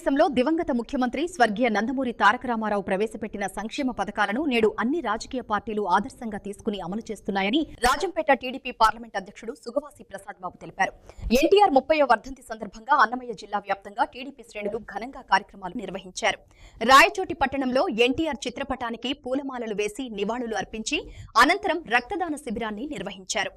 భారతదేశంలో దివంగత ముఖ్యమంత్రి స్వర్గీయ నందమూరి తారక రామారావు ప్రవేశపెట్టిన సంక్షేమ పథకాలను నేడు అన్ని రాజకీయ పార్టీలు ఆదర్శంగా తీసుకుని అమలు చేస్తున్నాయని రాజంపేట టీడీపీ పార్లమెంట్ అధ్యక్షుడు సుగవాసి ప్రసాద్ బాబు తెలిపారు. ఎన్టీఆర్ 30వ వర్ధంతి సందర్భంగా అన్నమయ్య జిల్లా వ్యాప్తంగా టీడీపీ శ్రేణులు ఘనంగా కార్యక్రమాలు నిర్వహించారు. రాయచోటి పట్టణంలో ఎన్టీఆర్ చిత్రపటానికి పూలమాలలు వేసి నివాళులు అర్పించి అనంతరం రక్తదాన శిబిరాన్ని నిర్వహించారు.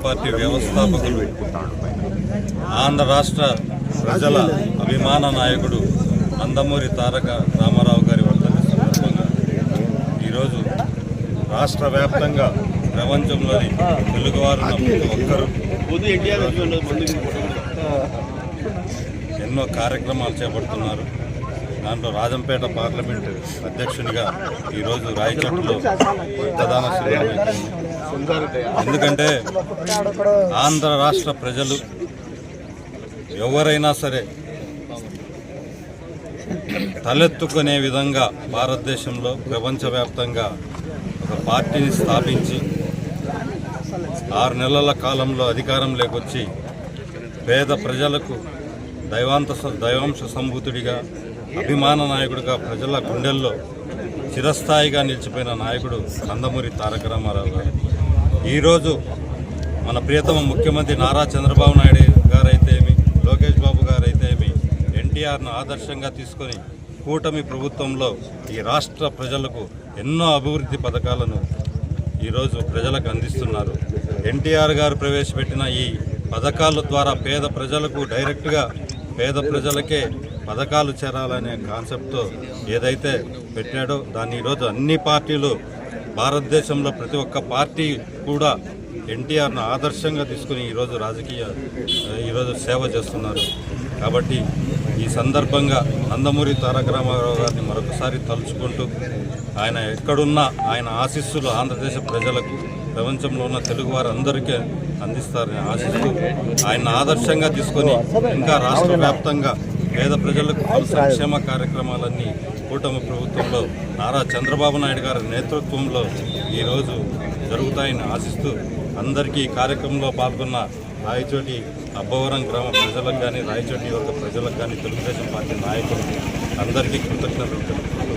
పార్టీ వ్యవస్థాపకులు ఆంధ్ర రాష్ట్ర ప్రజల అభిమాన నాయకుడు నందమూరి తారక రామారావు గారి వర్ధంతి సందర్భంగా ఈరోజు రాష్ట్ర వ్యాప్తంగా ప్రపంచంలోని తెలుగువారు ఒక్కరు ఎన్నో కార్యక్రమాలు చేపడుతున్నారు. దాంట్లో రాజంపేట పార్లమెంటు అధ్యక్షునిగా ఈరోజు రాయచోటిలో రక్తదాన శిబిరం. ఎందుకంటే ఆంధ్ర రాష్ట్ర ప్రజలు ఎవరైనా సరే తలెత్తుకునే విధంగా భారతదేశంలో ప్రపంచవ్యాప్తంగా ఒక పార్టీని స్థాపించి 6 నెలల కాలంలో అధికారంలోకి వచ్చి పేద ప్రజలకు దైవాంశ సంభూతుడిగా అభిమాన నాయకుడిగా ప్రజల గుండెల్లో చిరస్థాయిగా నిలిచిపోయిన నాయకుడు నందమూరి తారక రామారావు గారు. ఈరోజు మన ప్రియతమ ముఖ్యమంత్రి నారా చంద్రబాబు నాయుడు గారైతేమి, లోకేష్ బాబు గారైతేమి ఎన్టీఆర్ను ఆదర్శంగా తీసుకొని కూటమి ప్రభుత్వంలో ఈ రాష్ట్ర ప్రజలకు ఎన్నో అభివృద్ధి పథకాలను ఈరోజు ప్రజలకు అందిస్తున్నారు. ఎన్టీఆర్ గారు ప్రవేశపెట్టిన ఈ పథకాల ద్వారా పేద ప్రజలకు డైరెక్ట్గా పేద ప్రజలకే పథకాలు చేరాలనే కాన్సెప్ట్తో ఏదైతే పెట్టాడో దాన్ని ఈరోజు అన్ని పార్టీలు, భారతదేశంలో ప్రతి ఒక్క పార్టీ కూడా ఎన్టీఆర్ను ఆదర్శంగా తీసుకుని ఈరోజు సేవ చేస్తున్నారు. కాబట్టి ఈ సందర్భంగా నందమూరి తారక రామారావు గారిని మరొకసారి తలుచుకుంటూ ఆయన ఎక్కడున్నా ఆయన ఆశీస్సులు ఆంధ్రదేశ ప్రజలకు, ప్రపంచంలో ఉన్న తెలుగు వారందరికీ అందిస్తారని ఆశిస్తూ ఆయన ఆదర్శంగా తీసుకొని ఇంకా రాష్ట్ర వ్యాప్తంగా పేద ప్రజలకు సంక్షేమ కార్యక్రమాలన్నీ కూటమి ప్రభుత్వంలో నారా చంద్రబాబు నాయుడు గారి నేతృత్వంలో ఈరోజు జరుగుతాయని ఆశిస్తూ అందరికీ ఈ కార్యక్రమంలో పాల్గొన్న రాయచోటి అబ్బవరం గ్రామ ప్రజలకు కానీ, రాయచోటి యువత ప్రజలకు కానీ, తెలుగుదేశం పార్టీ నాయకులు అందరికీ కృతజ్ఞతలు తెలుపుతూ